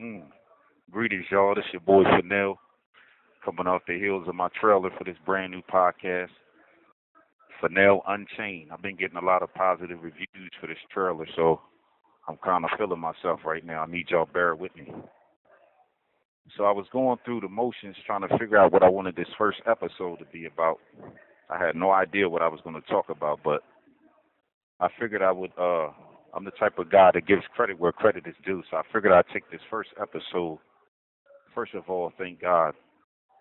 Mm. Greetings, y'all. This your boy Chanel coming off the heels of my trailer for this brand new podcast, Chanel Unchained. I've been getting a lot of positive reviews for this trailer, so I'm kind of feeling myself right now. I need y'all bear with me. So I was going through the motions trying to figure out what I wanted this first episode to be about. I had no idea what I was going to talk about, but I figured I would. I'm the type of guy that gives credit where credit is due, so I figured I'd take this first episode. First of all, thank God,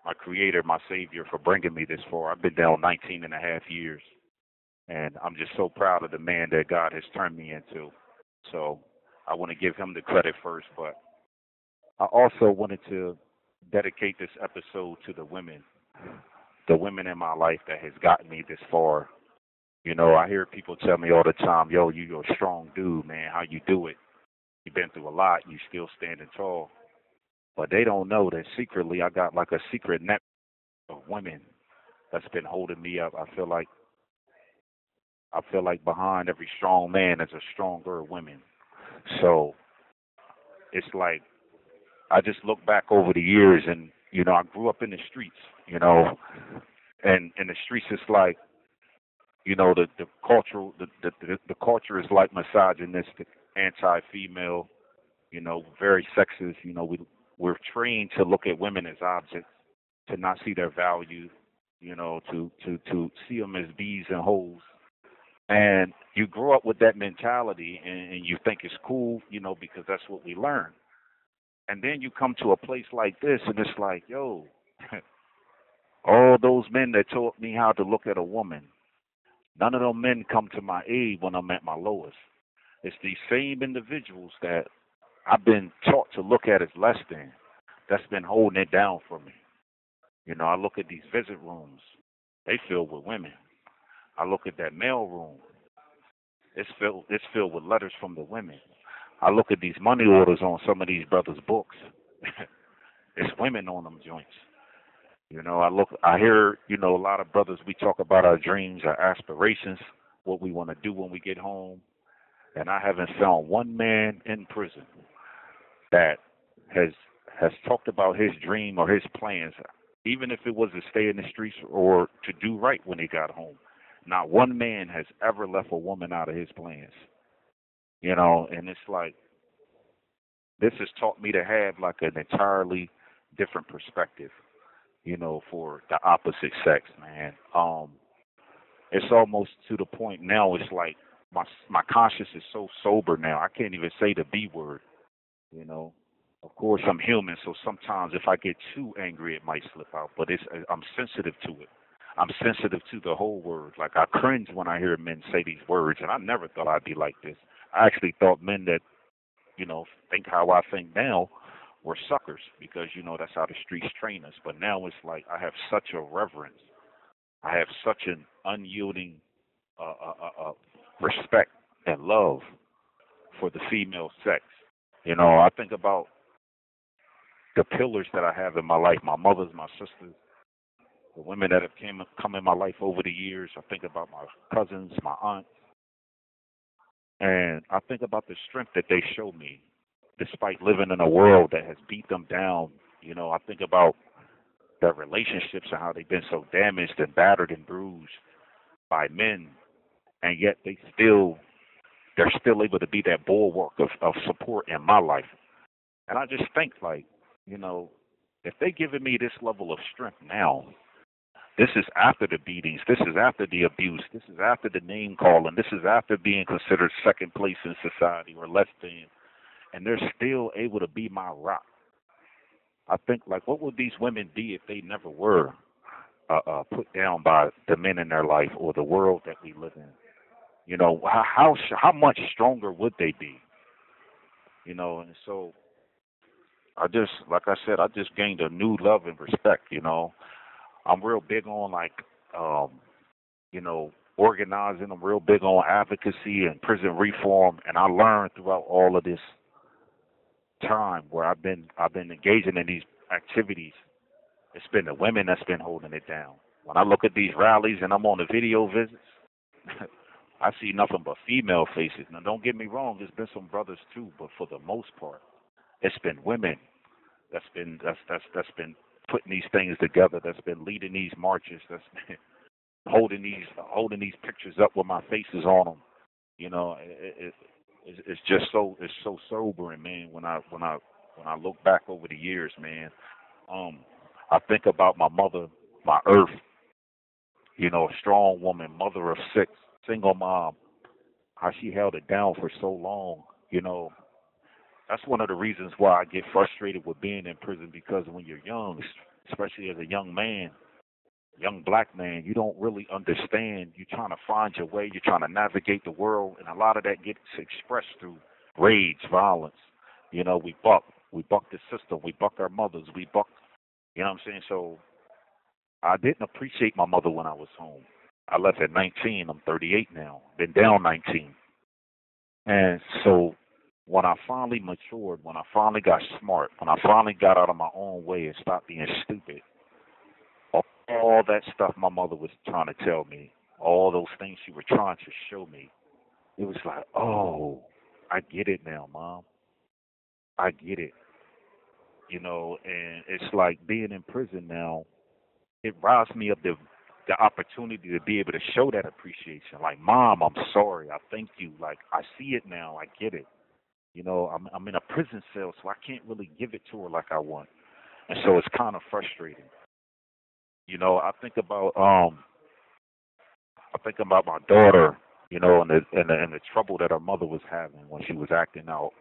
my creator, my savior, for bringing me this far. I've been down 19 and a half years, and I'm just so proud of the man that God has turned me into. So I want to give him the credit first, but I also wanted to dedicate this episode to the women in my life that has gotten me this far. You know, I hear people tell me all the time, yo, you're a strong dude, man. How you do it? You've been through a lot. You still standing tall. But they don't know that secretly I got like a secret net of women that's been holding me up. I feel like behind every strong man is a stronger woman. So it's like I just look back over the years and I grew up in the streets, and in the streets it's like, the cultural the culture is like misogynistic, anti female, very sexist. We're trained to look at women as objects, to not see their value, to see them as bees and hoes. And you grow up with that mentality, and you think it's cool, because that's what we learn. And then you come to a place like this, and it's like, yo, all those men that taught me how to look at a woman, none of them men come to my aid when I'm at my lowest. It's these same individuals that I've been taught to look at as less than, that's been holding it down for me. I look at these visit rooms, they filled with women. I look at that mail room, it's filled with letters from the women. I look at these money orders on some of these brothers' books. It's women on them joints. I hear, a lot of brothers, we talk about our dreams, our aspirations, what we want to do when we get home. And I haven't found one man in prison that has has talked about his dream or his plans, even if it was to stay in the streets or to do right when he got home. Not one man has ever left a woman out of his plans. And it's like this has taught me to have like an entirely different perspective, for the opposite sex, man. It's almost to the point now. It's like my conscience is so sober now. I can't even say the B word. You know, of course I'm human, so sometimes if I get too angry, it might slip out. But I'm sensitive to it. I'm sensitive to the whole word. Like I cringe when I hear men say these words, and I never thought I'd be like this. I actually thought men that think how I think now were suckers because that's how the streets train us. But now it's like I have such a reverence. I have such an unyielding respect and love for the female sex. I think about the pillars that I have in my life, my mothers, my sisters, the women that have come in my life over the years. I think about my cousins, my aunts, and I think about the strength that they show me despite living in a world that has beat them down. I think about their relationships and how they've been so damaged and battered and bruised by men, and yet they're still able to be that bulwark of support in my life. And I just think like, you know, if they giving me this level of strength now, this is after the beatings, this is after the abuse, this is after the name calling, this is after being considered second place in society or less than, and they're still able to be my rock. I think like, what would these women be if they never were put down by the men in their life or the world that we live in? How much stronger would they be? And so I just, like I said, I just gained a new love and respect. I'm real big on like, organizing. I'm real big on advocacy and prison reform, and I learned throughout all of this time where I've been engaging in these activities. It's been the women that's been holding it down. When I look at these rallies and I'm on the video visits, I see nothing but female faces. Now, don't get me wrong, there's been some brothers too, but for the most part, It's been women that's been putting these things together. That's been leading these marches. That's been holding these pictures up with my faces on them. You know, it's just it's so sobering, man. When I look back over the years, man, um, I think about my mother, my earth. You know, a strong woman, mother of six, single mom. How she held it down for so long. You know, that's one of the reasons why I get frustrated with being in prison because when you're young, especially as a young man, young black man, you don't really understand. You're trying to find your way. You're trying to navigate the world, and a lot of that gets expressed through rage, violence. You know, we buck the system, we buck our mothers, we buck. You know what I'm saying? So I didn't appreciate my mother when I was home. I left at 19. I'm 38 now. Been down 19. And so when I finally matured, when I finally got smart, when I finally got out of my own way and stopped being stupid, all that stuff my mother was trying to tell me, all those things she was trying to show me, it was like, oh, I get it now, Mom. I get it. You know, and it's like being in prison now, it robs me of the opportunity to be able to show that appreciation. Like, Mom, I'm sorry. I thank you. Like, I see it now. I get it. You know, I'm in a prison cell, so I can't really give it to her like I want. And so it's kind of frustrating. You know, I think about my daughter, you know, and the trouble that her mother was having when she was acting out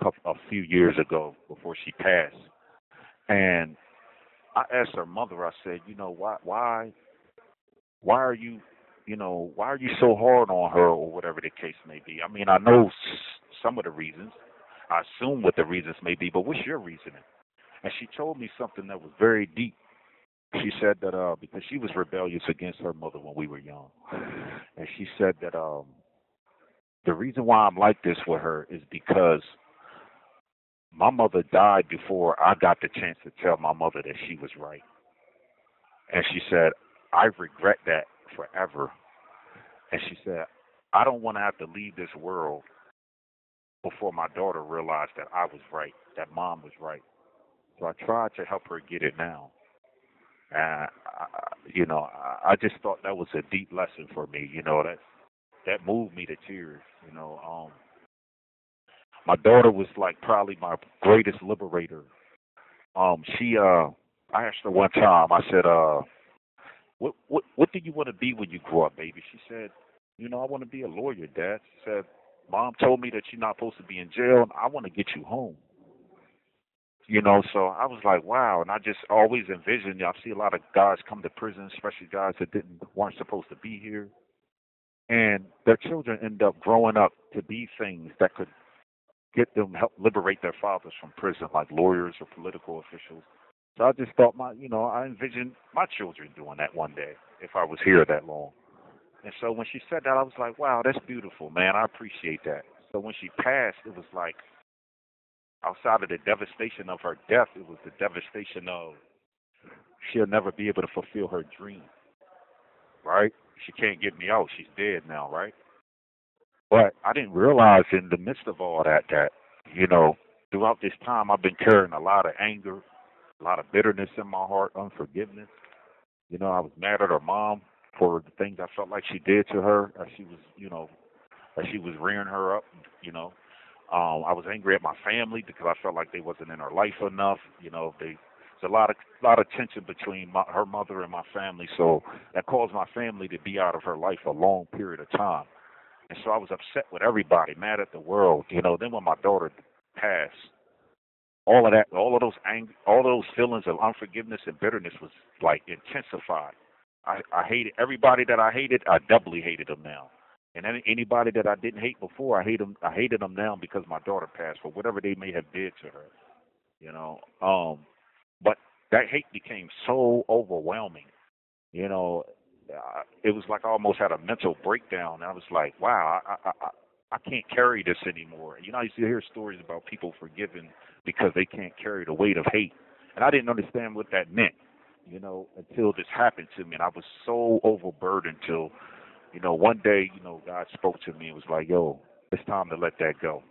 a few years ago before she passed. And I asked her mother, I said, you know, why are you, why are you so hard on her or whatever the case may be? I mean, I know some of the reasons. I assume what the reasons may be, but what's your reasoning? And she told me something that was very deep. She said that because she was rebellious against her mother when we were young, and she said that the reason why I'm like this with her is because my mother died before I got the chance to tell my mother that she was right. And she said, I regret that forever. And she said, I don't want to have to leave this world before my daughter realized that I was right, that Mom was right. So I tried to help her get it now. And I just thought that was a deep lesson for me. You know, that moved me to tears. You know, my daughter was like probably my greatest liberator. I asked her one time. I said, what do you want to be when you grow up, baby? She said, I want to be a lawyer, Dad. She said, Mom told me that you're not supposed to be in jail, and I want to get you home. So I was like, wow. And I just always envisioned, I see a lot of guys come to prison, especially guys that weren't supposed to be here. And their children end up growing up to be things that could get them, help liberate their fathers from prison, like lawyers or political officials. So I just thought I envisioned my children doing that one day if I was here that long. And so when she said that, I was like, wow, that's beautiful, man. I appreciate that. So when she passed, it was like, outside of the devastation of her death, it was the devastation of she'll never be able to fulfill her dream, right? She can't get me out. She's dead now, right? But I didn't realize in the midst of all that, throughout this time, I've been carrying a lot of anger, a lot of bitterness in my heart, unforgiveness. I was mad at her mom for the things I felt like she did to her as she was, as she was rearing her up, you know. I was angry at my family because I felt like they wasn't in her life enough. There's a lot of tension between her mother and my family, so that caused my family to be out of her life a long period of time. And so I was upset with everybody, mad at the world. Then when my daughter passed, all of those all those feelings of unforgiveness and bitterness was like intensified. I hated everybody that I hated. I doubly hated them now. And anybody that I didn't hate before, I hate them. I hated them now because my daughter passed for whatever they may have did to her. You know, but that hate became so overwhelming. It was like I almost had a mental breakdown. And I was like, wow, I can't carry this anymore. I used to hear stories about people forgiving because they can't carry the weight of hate. And I didn't understand what that meant, until this happened to me. And I was so overburdened till, one day, God spoke to me and was like, yo, it's time to let that go.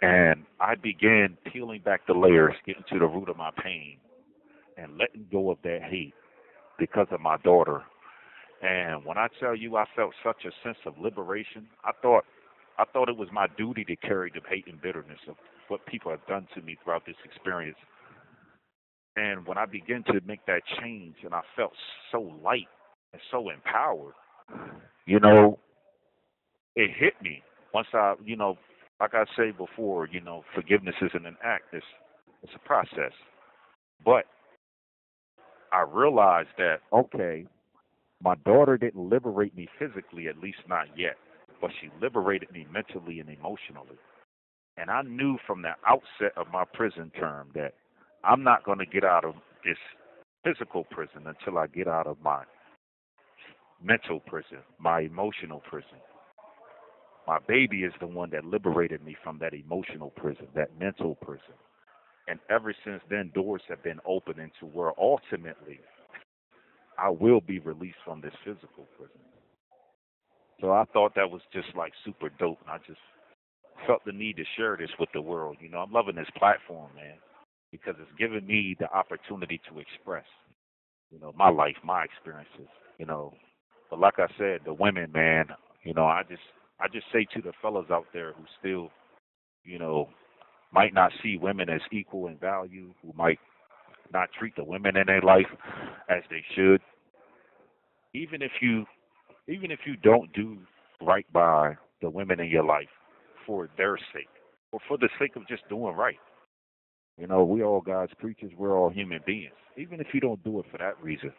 And I began peeling back the layers, getting to the root of my pain, and letting go of that hate because of my daughter. And when I tell you I felt such a sense of liberation, I thought it was my duty to carry the hate and bitterness of what people have done to me throughout this experience. And when I began to make that change and I felt so light and so empowered, you know, it hit me once like I said before, forgiveness isn't an act, it's a process. But I realized that, okay, my daughter didn't liberate me physically, at least not yet, but she liberated me mentally and emotionally. And I knew from the outset of my prison term that I'm not going to get out of this physical prison until I get out of my mental prison, my emotional prison. My baby is the one that liberated me from that emotional prison, that mental prison. And ever since then, doors have been open into where ultimately I will be released from this physical prison. So I thought that was just like super dope. And I just felt the need to share this with the world. I'm loving this platform, man, because it's giving me the opportunity to express, my life, my experiences, you know. But like I said, the women, man, I just say to the fellas out there who still, you know, might not see women as equal in value, who might not treat the women in their life as they should, even if you even if you don't do right by the women in your life for their sake, or for the sake of just doing right. We all God's creatures, we're all human beings. Even if you don't do it for that reason,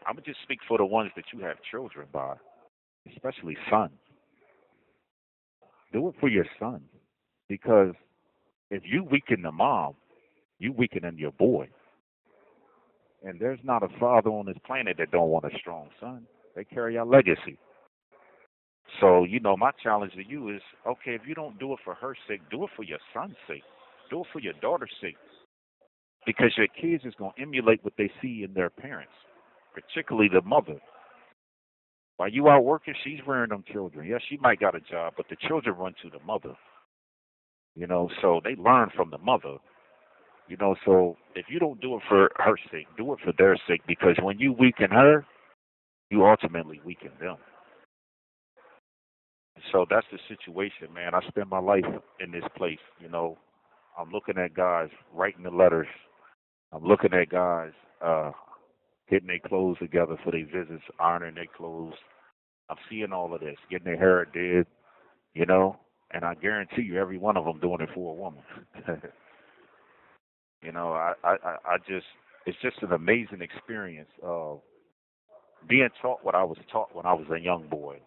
I'm gonna just speak for the ones that you have children by, especially sons. Do it for your son, because if you weaken the mom, you weakening your boy. And there's not a father on this planet that don't want a strong son. They carry our legacy. So, my challenge to you is, okay, if you don't do it for her sake, do it for your son's sake. Do it for your daughter's sake. Because your kids is going to emulate what they see in their parents, particularly the mother. While you out working, she's rearing them children. Yeah, she might got a job, but the children run to the mother. So they learn from the mother. So if you don't do it for her sake, do it for their sake, because when you weaken her, you ultimately weaken them. So that's the situation, man. I spend my life in this place. I'm looking at guys writing the letters. I'm looking at guys getting their clothes together for their visits, ironing their clothes. I'm seeing all of this, getting their hair did, and I guarantee you every one of them doing it for a woman. I just, it's just an amazing experience of being taught what I was taught when I was a young boy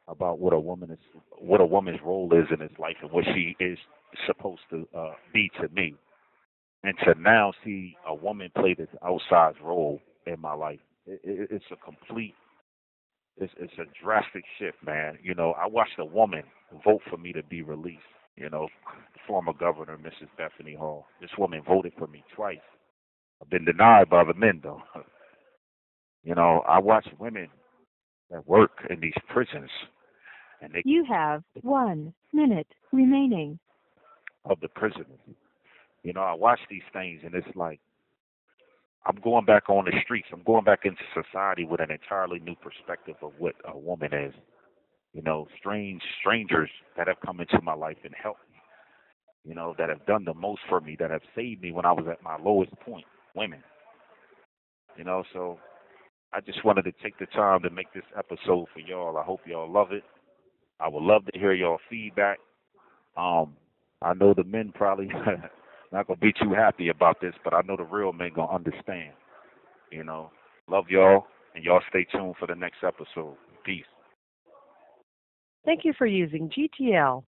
about what a woman's role is in his life and what she is supposed to be to me, and to now see a woman play this outsized role in my life. It's a complete, it's a drastic shift, man. I watched a woman vote for me to be released. Former Governor Mrs. Bethany Hall. This woman voted for me twice. I've been denied by the men, though. I watch women that work in these prisons, and they You have 1 minute remaining. of the prisoners. I watch these things, and it's like I'm going back on the streets. I'm going back into society with an entirely new perspective of what a woman is. Strangers that have come into my life and helped me. That have done the most for me, that have saved me when I was at my lowest point. Women. So I just wanted to take the time to make this episode for y'all. I hope y'all love it. I would love to hear y'all feedback. I know the men probably not gonna be too happy about this, but I know the real men gonna understand. Love y'all, and y'all stay tuned for the next episode. Peace. Thank you for using GTL.